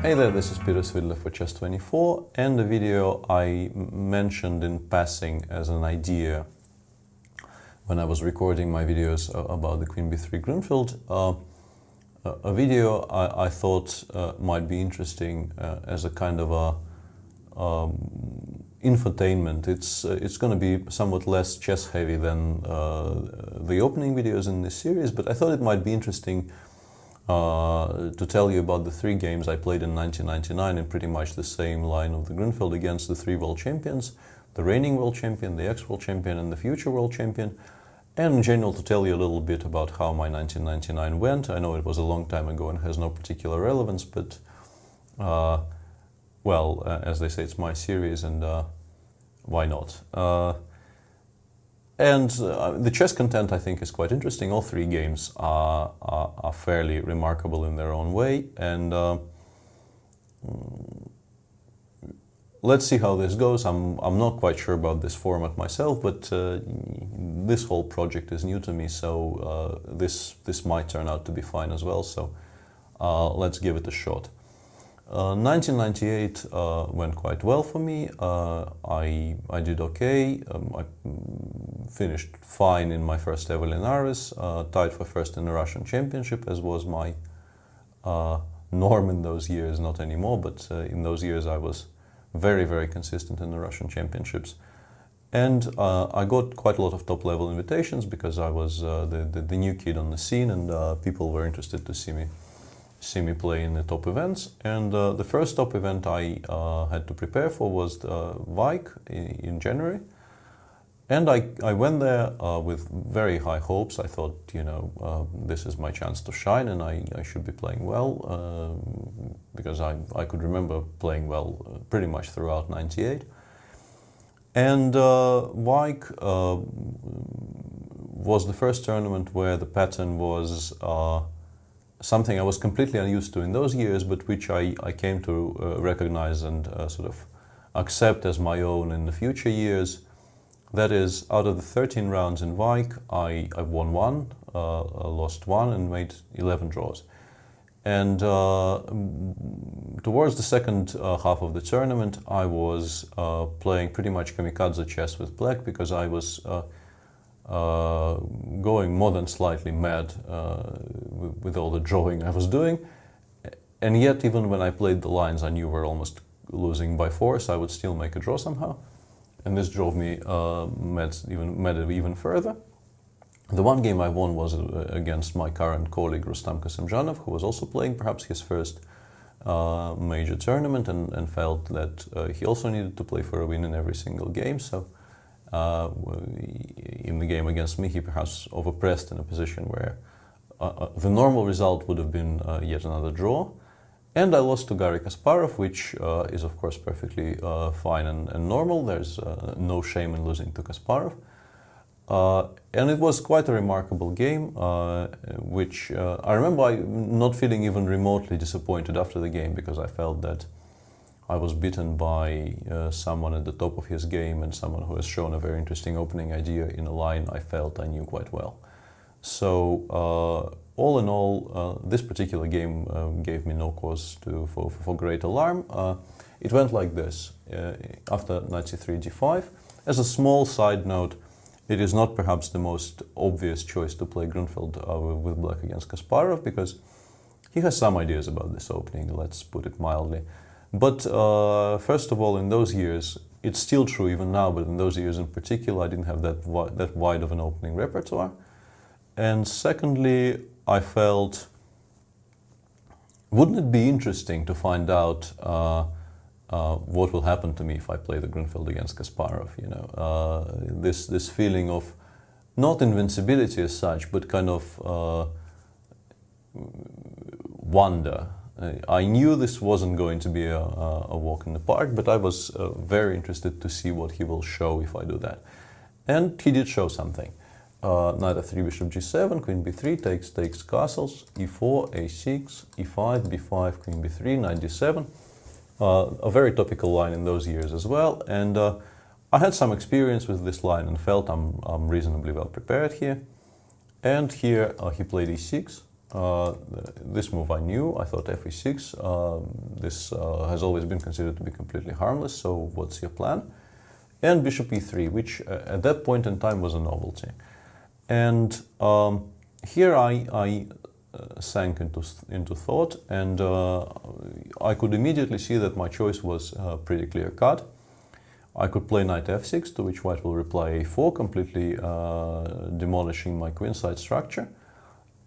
Hey there, this is Svidler for Chess24, and the video I mentioned in passing as an idea when I was recording my videos about the Queen b3 Grunfeld. A video I thought might be interesting as a kind of a infotainment. It's going to be somewhat less chess heavy than the opening videos in this series, but I thought it might be interesting to tell you about the three games I played in 1999 in pretty much the same line of the Grunfeld against the three world champions, the reigning world champion, the ex-world champion, and the future world champion, and in general to tell you a little bit about how my 1999 went. I know it was a long time ago and has no particular relevance, but well, as they say, it's my series, and why not? And the chess content, I think, is quite interesting. All three games are fairly remarkable in their own way, and let's see how this goes. I'm not quite sure about this format myself, but this whole project is new to me, so this might turn out to be fine as well. So let's give it a shot. 1998 went quite well for me. I did okay. I finished fine in my first ever Linares, tied for first in the Russian Championship, as was my norm in those years. Not anymore, but in those years I was very, very consistent in the Russian Championships. And I got quite a lot of top-level invitations because I was the new kid on the scene, and people were interested to see me play in the top events. And the first top event I had to prepare for was Vike in January. And I went there with very high hopes. I thought, you know, this is my chance to shine, and I should be playing well, because I could remember playing well pretty much throughout '98. And Vike was the first tournament where the pattern was something I was completely unused to in those years, but which I came to recognize and sort of accept as my own in the future years. That is, out of the 13 rounds in Vike, I won one, lost one, and made 11 draws. And towards the second half of the tournament, I was playing pretty much kamikaze chess with black, because I was going more than slightly mad with all the drawing I was doing. And yet, even when I played the lines I knew were almost losing by force, I would still make a draw somehow. And this drove me mad even further. The one game I won was against my current colleague Rustam Kasimdzhanov, who was also playing perhaps his first major tournament, and felt that he also needed to play for a win in every single game. So in the game against me, he perhaps overpressed in a position where the normal result would have been yet another draw. And I lost to Garry Kasparov, which is of course perfectly fine and normal. There's no shame in losing to Kasparov. And it was quite a remarkable game, which I remember not feeling even remotely disappointed after the game, because I felt that I was beaten by someone at the top of his game, and someone who has shown a very interesting opening idea in a line I felt I knew quite well. So all in all, this particular game gave me no cause for great alarm. It went like this. After knight c3 g5. As a small side note, it is not perhaps the most obvious choice to play Grunfeld with black against Kasparov, because he has some ideas about this opening, let's put it mildly. But first of all, in those years, it's still true even now, but in those years in particular, I didn't have that wide of an opening repertoire. And secondly, I felt, wouldn't it be interesting to find out what will happen to me if I play the Grunfeld against Kasparov? You know, this feeling of not invincibility as such, but kind of wonder. I knew this wasn't going to be a walk in the park, but I was very interested to see what he will show if I do that. And he did show something. Knight f3, bishop g7, queen b3, takes castles, e4, a6, e5, b5, queen b3, knight d7. A very topical line in those years as well. And I had some experience with this line and felt I'm reasonably well prepared here. And here he played e6, This move I knew. I thought fe6. This has always been considered to be completely harmless, so what's your plan? And bishop e3, which at that point in time was a novelty. And here I sank into thought, and I could immediately see that my choice was pretty clear cut. I could play knight f6, to which white will reply a4, completely demolishing my queenside structure.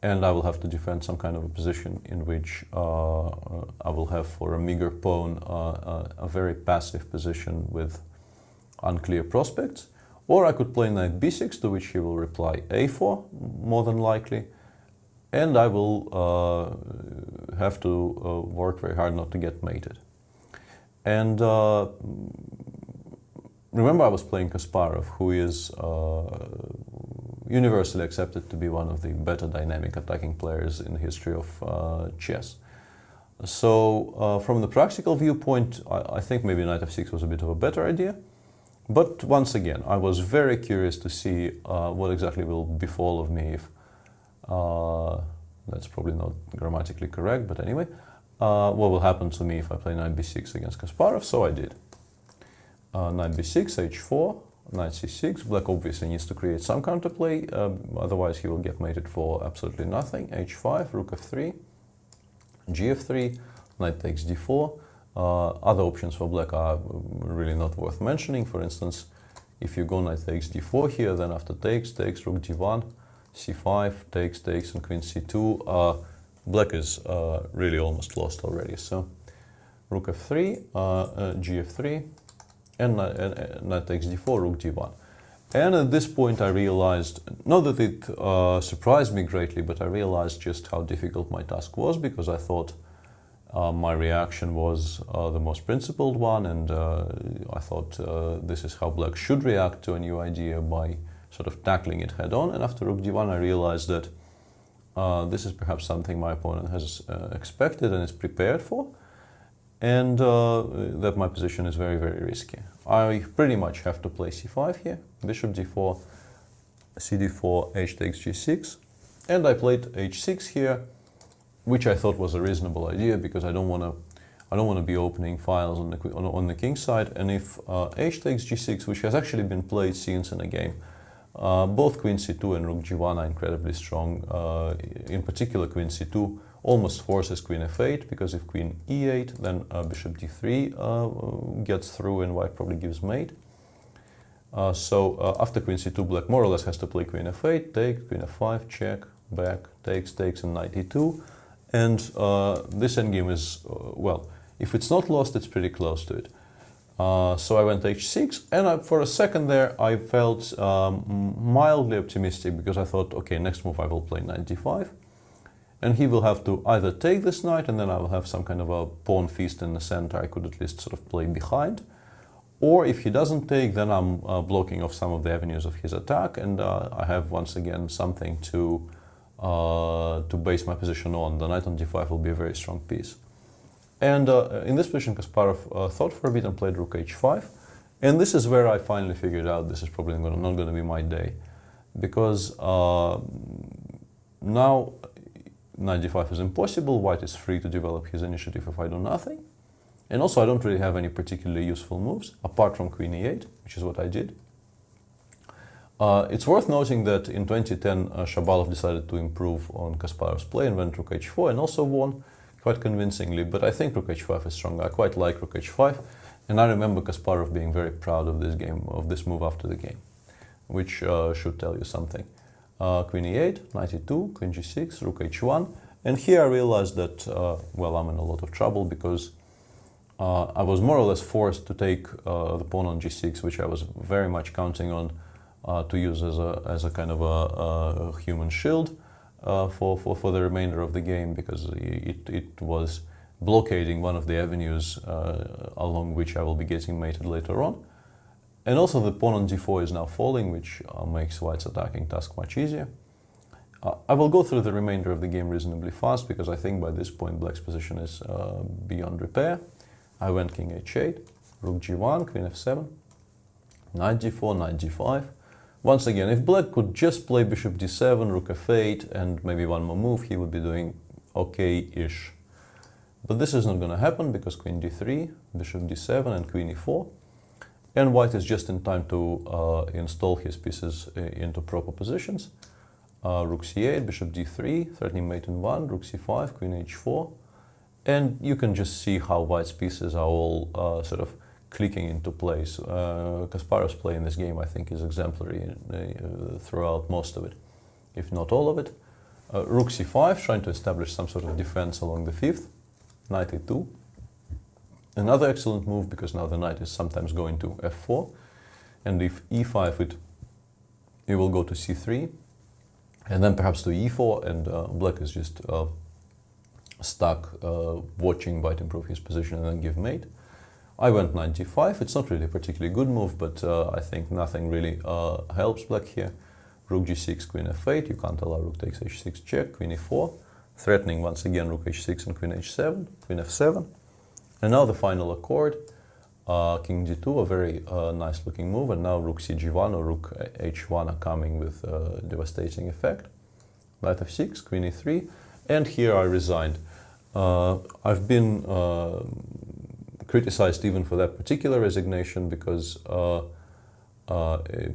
And I will have to defend some kind of a position in which I will have for a meager pawn a very passive position with unclear prospects. Or I could play knight b6, to which he will reply a4, more than likely. And I will have to work very hard not to get mated. And remember, I was playing Kasparov, who is universally accepted to be one of the better dynamic attacking players in the history of chess. So from the practical viewpoint, I think maybe knight f6 was a bit of a better idea. But once again, I was very curious to see what exactly will befall of me if, that's probably not grammatically correct, but anyway, what will happen to me if I play knight b6 against Kasparov, so I did. Knight b6, h4, knight c6. Black obviously needs to create some counterplay, otherwise he will get mated for absolutely nothing. h5, rook f3, gf3, knight takes d4. Other options for black are really not worth mentioning. For instance, if you go knight takes d4 here, then after takes, rook d1, c5, takes, and queen c2, black is really almost lost already. So rook f3, gf3, and knight takes d4, rook d1. And at this point I realized, not that it surprised me greatly, but I realized just how difficult my task was, because I thought my reaction was the most principled one, and I thought this is how black should react to a new idea, by sort of tackling it head on. And after rook d1 I realized that this is perhaps something my opponent has expected and is prepared for, and that my position is very, very risky. I pretty much have to play c5 here, bishop d4, cd4, h takes g6, and I played h6 here, which I thought was a reasonable idea, because I don't want to be opening files on the king side. And if h takes g6, which has actually been played since in a game, both queen c2 and rook g1 are incredibly strong. In particular, queen c2 almost forces queen f8, because if queen e8, then bishop d3 gets through and white probably gives mate. So after queen c2, black more or less has to play queen f8, take, queen f5, check, back, takes, and knight e2. And this endgame is, well, if it's not lost, it's pretty close to it. So I went h6, and for a second there I felt mildly optimistic, because I thought, okay, next move I will play knight d5, and he will have to either take this knight, and then I will have some kind of a pawn feast in the center I could at least sort of play behind. Or if he doesn't take, then I'm blocking off some of the avenues of his attack, and I have once again something to base my position on. The knight on d5 will be a very strong piece. And in this position, Kasparov thought for a bit and played rook h5. And this is where I finally figured out this is probably not going to be my day. Because now knight d5 is impossible, white is free to develop his initiative if I do nothing. And also I don't really have any particularly useful moves, apart from queen e8, which is what I did. It's worth noting that in 2010, Shabalov decided to improve on Kasparov's play and went rook h4 and also won quite convincingly, but I think rook h5 is stronger. I quite like rook h5, and I remember Kasparov being very proud of this game, of this move after the game, which should tell you something. Queen e8, knight e2, queen g6, rook h1, and here I realized that, well, I'm in a lot of trouble, because I was more or less forced to take the pawn on g6, which I was very much counting on to use as a kind of a human shield for the remainder of the game, because it was blockading one of the avenues along which I will be getting mated later on. And also the pawn on d4 is now falling, which makes white's attacking task much easier. I will go through the remainder of the game reasonably fast, because I think by this point black's position is beyond repair. I went king h8, rook g1, queen f7, knight d4, knight g5, Once again, if black could just play bishop d7, rook f8, and maybe one more move, he would be doing okay-ish. But this is not going to happen because queen d3, bishop d7, and queen e4. And white is just in time to install his pieces into proper positions. Rook c8, bishop d3, threatening mate in 1, rook c5, queen h4. And you can just see how white's pieces are all sort of clicking into place. Kasparov's play in this game, I think, is exemplary throughout most of it, if not all of it. Rook c5, trying to establish some sort of defense along the 5th. Knight e2. Another excellent move, because now the knight is sometimes going to f4. And if e5, it will go to c3. And then perhaps to e4, and black is just stuck watching white improve his position and then give mate. I went knight d5. It's not really a particularly good move, but I think nothing really helps black here. Rook g6, queen f8. You can't allow rook takes h6 check, queen e4. Threatening once again rook h6 and queen h7, queen f7. And now the final accord, king d2, a very nice looking move. And now rook cg1 or rook h1 are coming with devastating effect. Knight f6, queen e3. And here I resigned. I've been criticized even for that particular resignation because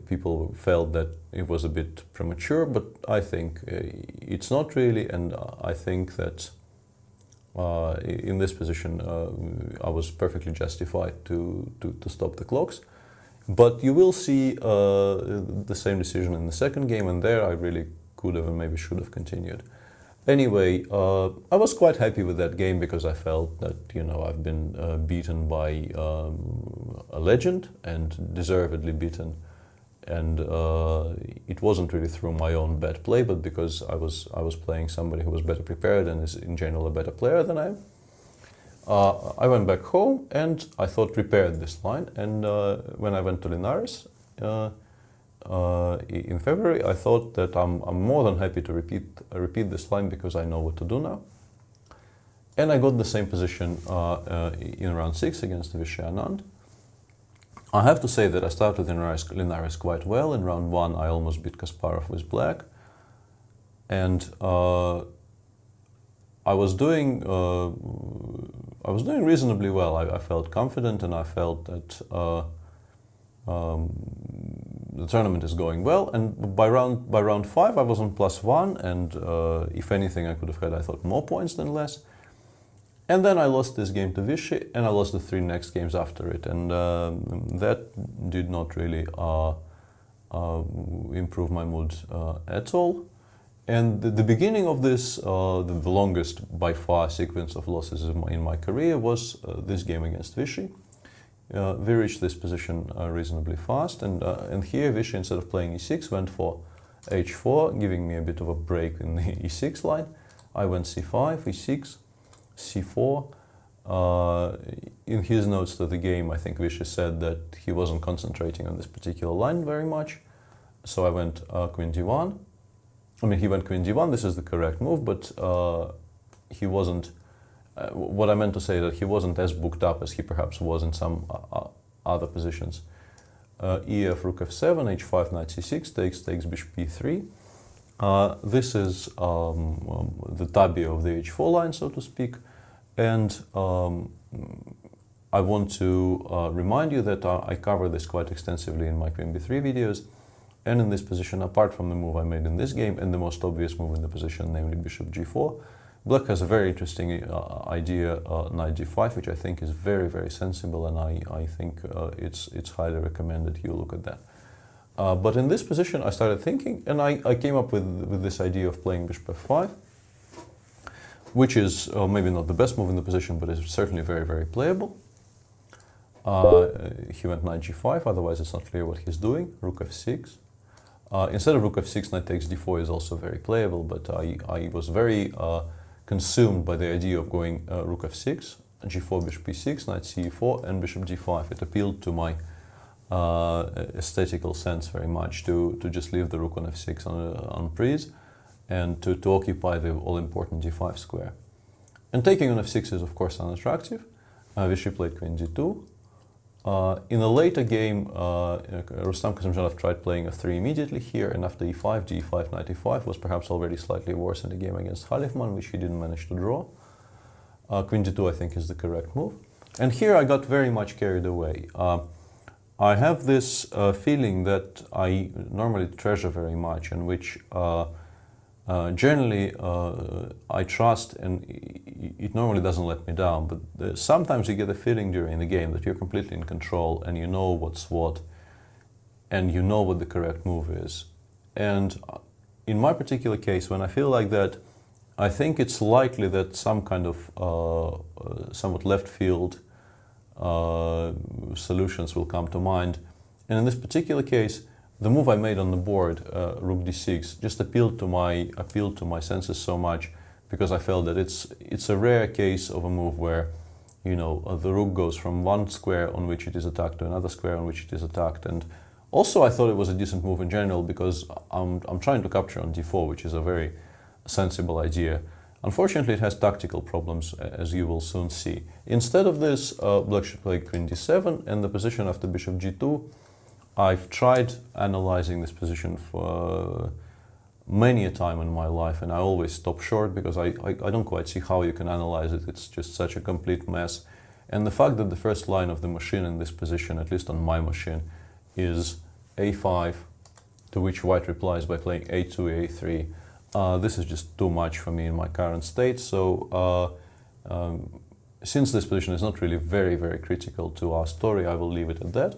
people felt that it was a bit premature, but I think it's not really, and I think that in this position I was perfectly justified to stop the clocks. But you will see the same decision in the second game, and there I really could have and maybe should have continued. Anyway, I was quite happy with that game because I felt that, you know, I've been beaten by a legend and deservedly beaten. And it wasn't really through my own bad play, but because I was playing somebody who was better prepared and is in general a better player than I am. I went back home and I thought repaired this line. And when I went to Linares in February, I thought that I'm more than happy to repeat this line because I know what to do now. And I got the same position in round 6 against Vishy Anand. I have to say that I started Linares quite well. In round 1, I almost beat Kasparov with black. And I was doing reasonably well. I felt confident and I felt that the tournament is going well, and by round 5 I was on +1, and if anything I could have had, I thought, more points than less. And then I lost this game to Vishy, and I lost the 3 next games after it, and that did not really improve my mood at all. And the beginning of this, the longest by far sequence of losses in my career was this game against Vishy. We reached this position reasonably fast, and here Vishy, instead of playing e6, went for h4, giving me a bit of a break in the e6 line. I went c5, e6, c4. In his notes to the game, I think Vishy said that he wasn't concentrating on this particular line very much, so I went queen d1. I mean, he went queen d1, this is the correct move, but he wasn't... what I meant to say that he wasn't as booked up as he perhaps was in some other positions. Ef, rook f7, h5, knight c6, takes bishop e3. This is the tabby of the h4 line, so to speak. And I want to remind you that I cover this quite extensively in my queen b3 videos. And in this position, apart from the move I made in this game and the most obvious move in the position, namely bishop g4, black has a very interesting idea, knight g5, which I think is very, very sensible, and I think it's highly recommended you look at that. But in this position, I started thinking, and I came up with this idea of playing bishop f5, which is maybe not the best move in the position, but is certainly very, very playable. He went knight g5, otherwise it's not clear what he's doing. Rook f6. Instead of rook f6, knight takes d4 is also very playable, but I was very consumed by the idea of going rook f6, g4, bishop e6, knight ce4, and bishop g5. It appealed to my aesthetical sense very much to just leave the rook on f6 on prise and to occupy the all-important d5 square. And taking on f6 is of course unattractive. Vishy played queen d2. In a later game, Rustam Kasimdzhanov tried playing f3 immediately here, and after e5, d5, knight e5 was perhaps already slightly worse in the game against Khalifman, which he didn't manage to draw. Queen d2, I think, is the correct move. And here I got very much carried away. I have this feeling that I normally treasure very much, and which generally I trust, and it normally doesn't let me down. But sometimes you get a feeling during the game that you're completely in control, and you know what's what, and you know what the correct move is. And in my particular case, when I feel like that, I think it's likely that some kind of somewhat left field solutions will come to mind. And in this particular case, the move I made on the board, rook d6, just appealed to my senses so much, because I felt that it's a rare case of a move where, you know, the rook goes from one square on which it is attacked to another square on which it is attacked. And also I thought it was a decent move in general, because I'm trying to capture on d4, which is a very sensible idea. Unfortunately, it has tactical problems, as you will soon see. Instead of this, black should play queen d7, and the position after bishop g2. I've tried analyzing this position for many a time in my life, and I always stop short, because I don't quite see how you can analyze it. It's just such a complete mess. And the fact that the first line of the machine in this position, at least on my machine, is a5, to which white replies by playing a2, a3. This is just too much for me in my current state. So since this position is not really very, very critical to our story, I will leave it at that.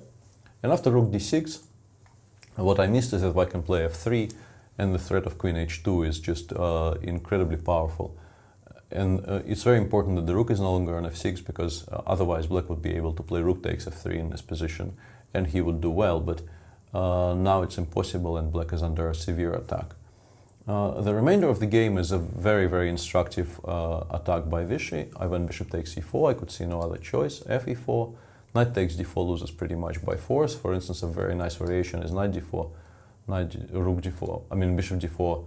And after rook d6, what I missed is that white can play f3, and the threat of queen h2 is just incredibly powerful. And it's very important that the rook is no longer on f6, because otherwise black would be able to play rook takes f3 in this position, and he would do well. But now it's impossible, and black is under a severe attack. The remainder of the game is a very, very instructive attack by Vishy. I went bishop takes e4, I could see no other choice, f e4. Knight takes d4 loses pretty much by force. For instance, a very nice variation is knight d4, rook d4, bishop d4,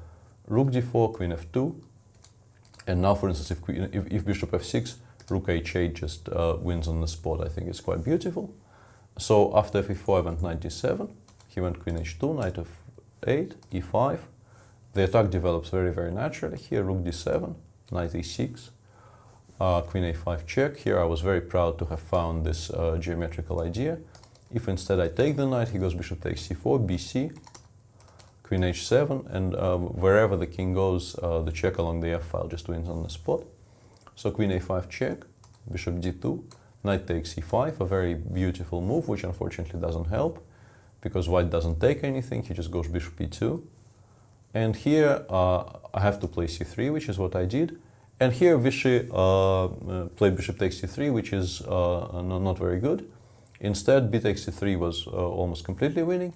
rook d4, queen f2. And now, for instance, if bishop f6, rook h8 just wins on the spot. I think it's quite beautiful. So after f e4, I went knight d7. He went queen h2, knight f8, e5. The attack develops very, very naturally. Here, rook d7, knight e6. Queen a5 check. Here I was very proud to have found this geometrical idea. If instead I take the knight, he goes bishop takes c4, bc, queen h7, and wherever the king goes, the check along the f file just wins on the spot. So queen a5 check, bishop d2, knight takes e5, a very beautiful move, which unfortunately doesn't help, because white doesn't take anything, he just goes bishop e2. And here I have to play c3, which is what I did. And here Vishy played bishop takes c3, which is not very good. Instead, b takes c3 was almost completely winning.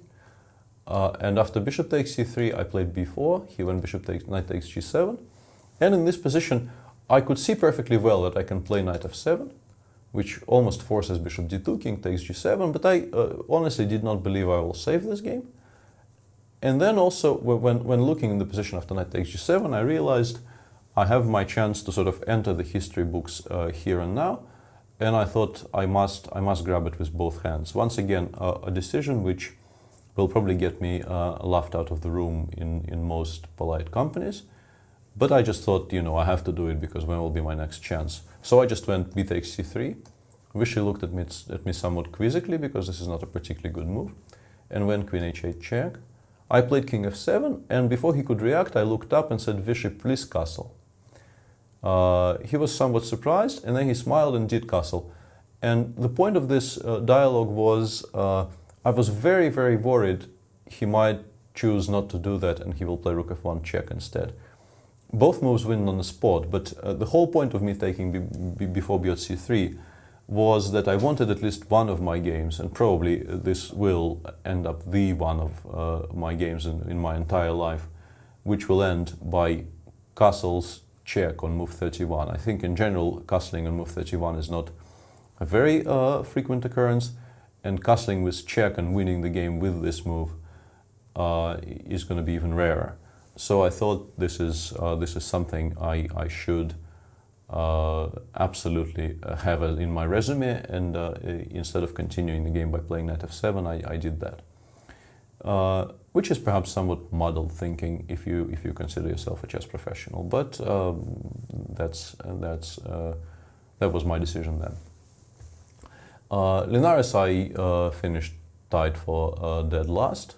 And after bishop takes c3, I played b4. He went knight takes g7. And in this position, I could see perfectly well that I can play knight f7, which almost forces bishop d2, king takes g7. But I honestly did not believe I will save this game. And then also, when looking in the position after knight takes g7, I realized I have my chance to sort of enter the history books here and now, and I thought I must grab it with both hands. Once again, a decision which will probably get me laughed out of the room in most polite companies, but I just thought, you know, I have to do it, because when will be my next chance? So I just went b takes c3. Vishy looked at me somewhat quizzically, because this is not a particularly good move, and went queen h8 check. I played king f7, and before he could react, I looked up and said, Vishy, please castle. He was somewhat surprised, and then he smiled and did castle. And the point of this dialogue was, I was very, very worried he might choose not to do that, and he will play rook f1 check instead. Both moves win on the spot, but the whole point of me taking before beyond c3 was that I wanted at least one of my games, and probably this will end up the one of my games in my entire life, which will end by castles check on move 31. I think in general, castling on move 31 is not a very frequent occurrence, and castling with check and winning the game with this move is going to be even rarer. So I thought this is something I should absolutely have it in my resume, and instead of continuing the game by playing knight f7, I did that. Which is perhaps somewhat muddled thinking if you consider yourself a chess professional, but that was my decision then. Linares, I finished tied for dead last.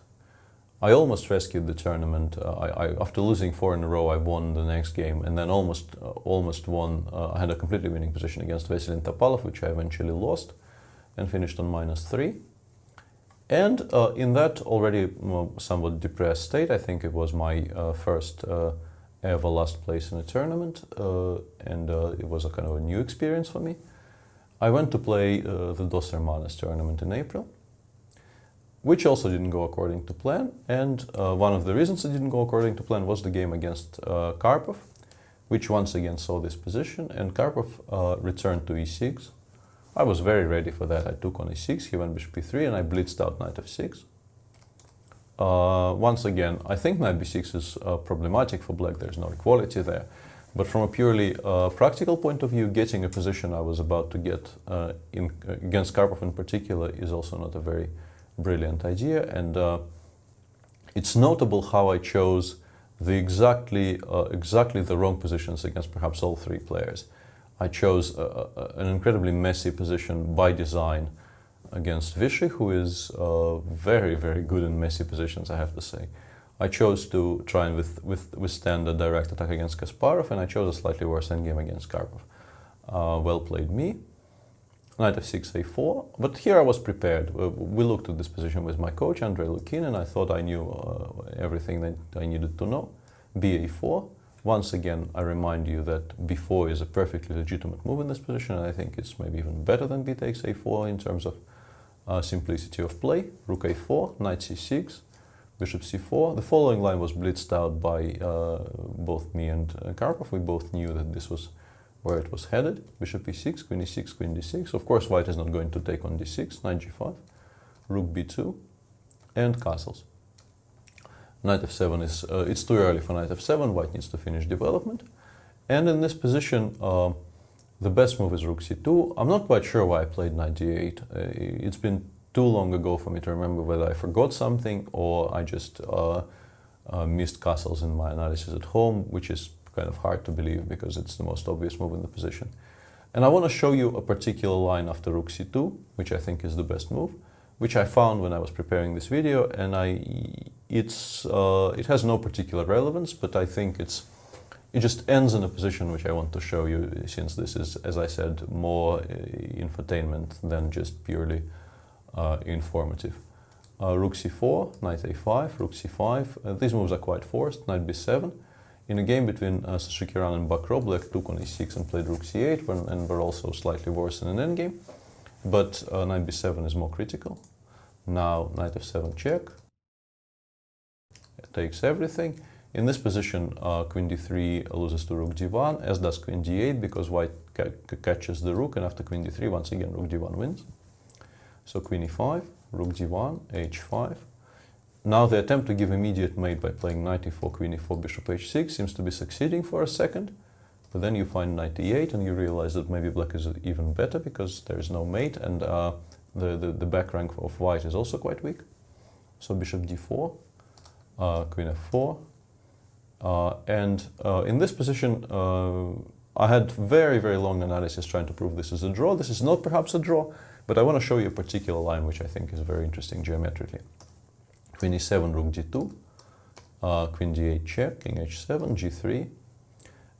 I almost rescued the tournament. After losing 4 in a row, I won the next game, and then almost won. I had a completely winning position against Veselin Topalov, which I eventually lost, and finished on -3. And in that already somewhat depressed state, I think it was my first ever last place in a tournament, and it was a kind of a new experience for me. I went to play the Dos Hermanas tournament in April, which also didn't go according to plan, and one of the reasons it didn't go according to plan was the game against Karpov, which once again saw this position, and Karpov returned to e6. I was very ready for that. I took on e6, he went bishop e3, and I blitzed out knight f6. Once again, I think knight b6 is problematic for black. There's no equality there. But from a purely practical point of view, getting a position I was about to get against Karpov in particular is also not a very brilliant idea. And it's notable how I chose exactly the wrong positions against perhaps all 3 players. I chose an incredibly messy position by design against Vishy, who is very, very good in messy positions, I have to say. I chose to try and withstand a direct attack against Kasparov, and I chose a slightly worse endgame against Karpov. Well played me. Knight f6, a4. But here I was prepared. We looked at this position with my coach, Andrei Lukin, and I thought I knew everything that I needed to know. ba4. Once again, I remind you that b4 is a perfectly legitimate move in this position, and I think it's maybe even better than b takes a4 in terms of simplicity of play. Rook a4, knight c6, bishop c4. The following line was blitzed out by both me and Karpov. We both knew that this was where it was headed. Bishop e6, queen e6, queen d6. Of course, white is not going to take on d6, knight g5, rook b2, and castles. Knight f7 is, it's too early for knight f7, white needs to finish development. And in this position, the best move is rook c2. I'm not quite sure why I played knight d8. It's been too long ago for me to remember whether I forgot something or I just missed castles in my analysis at home, which is kind of hard to believe because it's the most obvious move in the position. And I want to show you a particular line after rook c2, which I think is the best move, which I found when I was preparing this video, and it has no particular relevance, but I think it just ends in a position which I want to show you, since this is, as I said, more infotainment than just purely informative. Rook c4, knight a5, rook c5. These moves are quite forced. Knight b7. In a game between Sashikiran and Bakro, black took on e6 and played rook c8, and were also slightly worse in an endgame. But knight b7 is more critical. Now knight f7 check. It takes everything. In this position, queen d3 loses to rook d1, as does queen d8, because white catches the rook, and after queen d3, once again, rook d1 wins. So queen e5, rook d1, h5. Now the attempt to give immediate mate by playing knight e4, queen e4, bishop h6 seems to be succeeding for a second. But then you find knight e8 and you realize that maybe black is even better because there is no mate, and the back rank of white is also quite weak. So bishop d4, queen f4. And in this position, I had very, very long analysis trying to prove this is a draw. This is not perhaps a draw, but I want to show you a particular line which I think is very interesting geometrically. Queen e7, rook g2, queen d8 check, king h7, g3.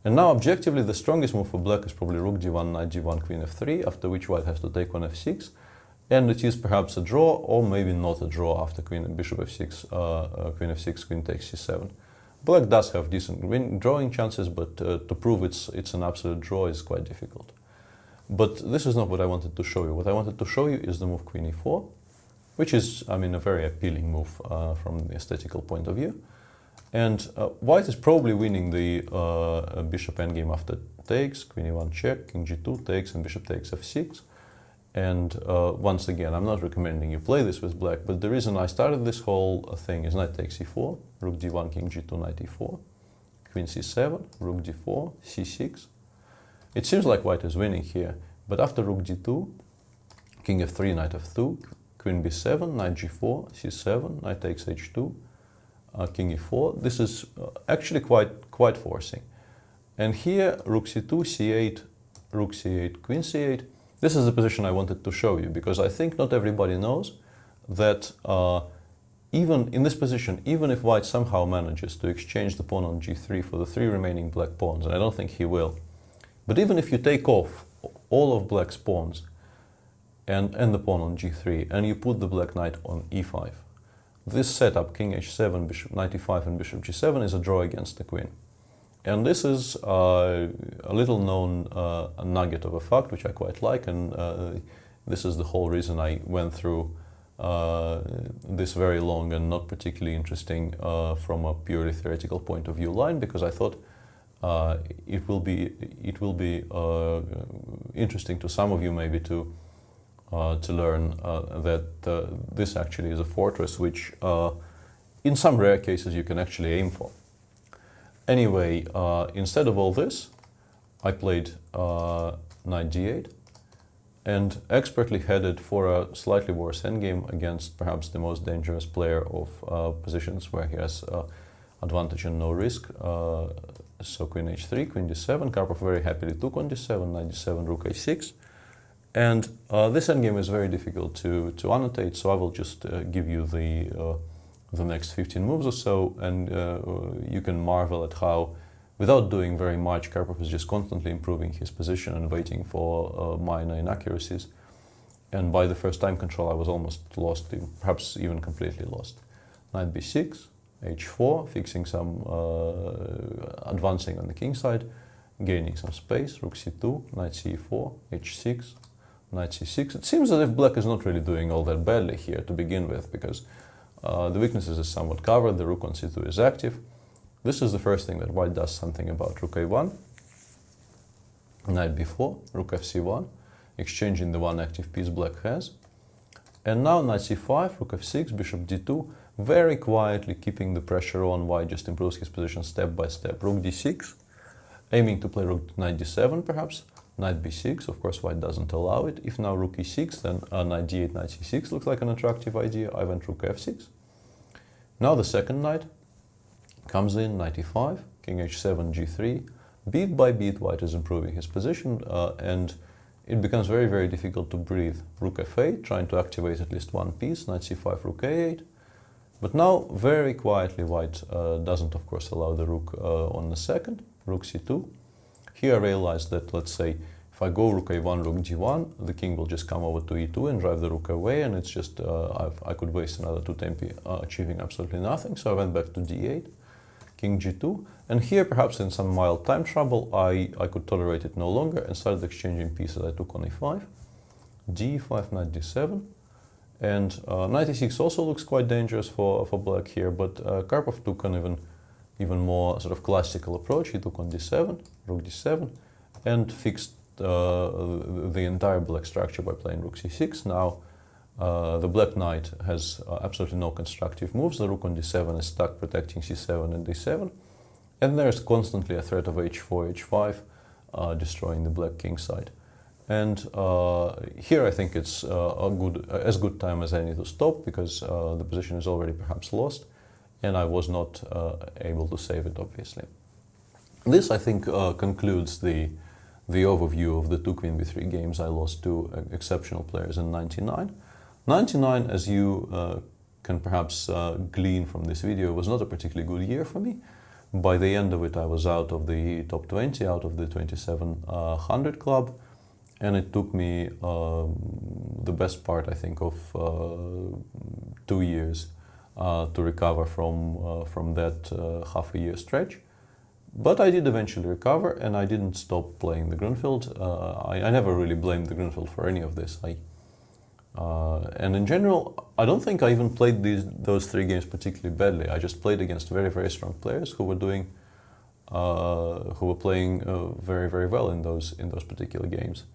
And now objectively the strongest move for black is probably rook d1, knight g1, queen f3, after which white has to take on f6. And it is perhaps a draw, or maybe not a draw after bishop f6, queen f6, queen takes c7. Black does have decent drawing chances, but to prove it's an absolute draw is quite difficult. But this is not what I wanted to show you. What I wanted to show you is the move queen e4, which is, I mean, a very appealing move from the aesthetical point of view. And white is probably winning the bishop endgame after takes, queen e1 check, king g2 takes, and bishop takes f6. And once again, I'm not recommending you play this with black, but the reason I started this whole thing is knight takes e4, rook d1, king g2, knight e4, queen c7, rook d4, c6. It seems like white is winning here, but after rook d2, king f3, knight f2, queen b7, knight g4, c7, knight takes h2, king e4. This is actually quite forcing. And here, rook c2, c8, rook c8, queen c8. This is the position I wanted to show you, because I think not everybody knows that even in this position, even if white somehow manages to exchange the pawn on g3 for the 3 remaining black pawns, and I don't think he will, but even if you take off all of black's pawns and the pawn on g3, and you put the black knight on e5, this setup, king h7, bishop knight e5, and bishop g7, is a draw against the queen. And this is a little known nugget of a fact, which I quite like, and this is the whole reason I went through this very long and not particularly interesting from a purely theoretical point of view line, because I thought it will be interesting to some of you maybe to learn that this actually is a fortress which in some rare cases you can actually aim for. Anyway, instead of all this, I played knight d8 and expertly headed for a slightly worse endgame against perhaps the most dangerous player of positions where he has advantage and no risk. So queen h3, queen d7, Karpov very happily took on d7, knight d7, rook a6. And this endgame is very difficult to annotate, so I will just give you the next 15 moves or so, and you can marvel at how, without doing very much, Karpov is just constantly improving his position and waiting for minor inaccuracies. And by the first time control, I was almost lost, perhaps even completely lost. Knight b6, h4, fixing some, advancing on the king side, gaining some space, rook c2, knight c4, h6, knight c6. It seems as if black is not really doing all that badly here to begin with, because the weaknesses is somewhat covered, the rook on c2 is active. This is the first thing that white does something about. Rook a1, knight b4, rook fc1, exchanging the one active piece black has. And now knight c5, rook f6, bishop d2, very quietly keeping the pressure on. White just improves his position step by step. Rook d6, aiming to play rook knight d7 perhaps. Knight b6, of course white doesn't allow it. If now rook e6, then knight d8, knight c6 looks like an attractive idea. I went rook f6. Now the second knight comes in, knight e5, king h7, g3. Beat by beat, white is improving his position, and it becomes very, very difficult to breathe. Rook f8, trying to activate at least one piece, knight c5, rook a8. But now, very quietly, white doesn't, of course, allow the rook on the second, rook c2. Here I realized that, let's say, if I go rook a1, rook g1, the king will just come over to e2 and drive the rook away, and it's just, I could waste another 2 tempi achieving absolutely nothing. So I went back to d8, king g2, and here perhaps in some mild time trouble, I could tolerate it no longer and started exchanging pieces. I took on e5, d5, knight d7, and knight e6 also looks quite dangerous for black here, but Karpov took an even more sort of classical approach. He took on d7, rook d7, and fixed the entire black structure by playing rook c6. Now the black knight has absolutely no constructive moves. The rook on d7 is stuck protecting c7 and d7, and there's constantly a threat of h4, h5 destroying the black king side. And here I think it's as good time as any to stop, because the position is already perhaps lost, and I was not able to save it, obviously. This, I think, concludes the overview of the 2 queen b3 games I lost to exceptional players in '99. '99, as you can perhaps glean from this video, was not a particularly good year for me. By the end of it, I was out of the top 20, out of the 2700 club, and it took me the best part, I think, of 2 years to recover from that half a year stretch. But I did eventually recover, and I didn't stop playing the Grunfeld. I never really blamed the Grunfeld for any of this. And in general, I don't think I even played those 3 games particularly badly. I just played against very, very strong players who were playing very, very well in those particular games.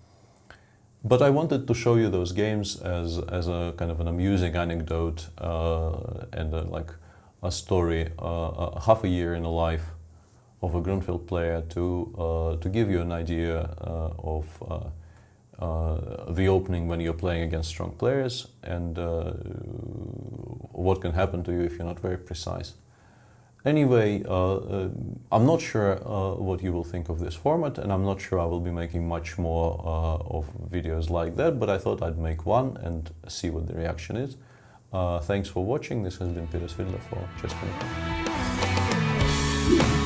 But I wanted to show you those games as a kind of an amusing anecdote and like a story, half a year in a life of a Grunfeld player to give you an idea of the opening when you're playing against strong players, and what can happen to you if you're not very precise. Anyway, I'm not sure what you will think of this format, and I'm not sure I will be making much more of videos like that, but I thought I'd make one and see what the reaction is. Thanks for watching. This has been Peter Svidler for Chess24.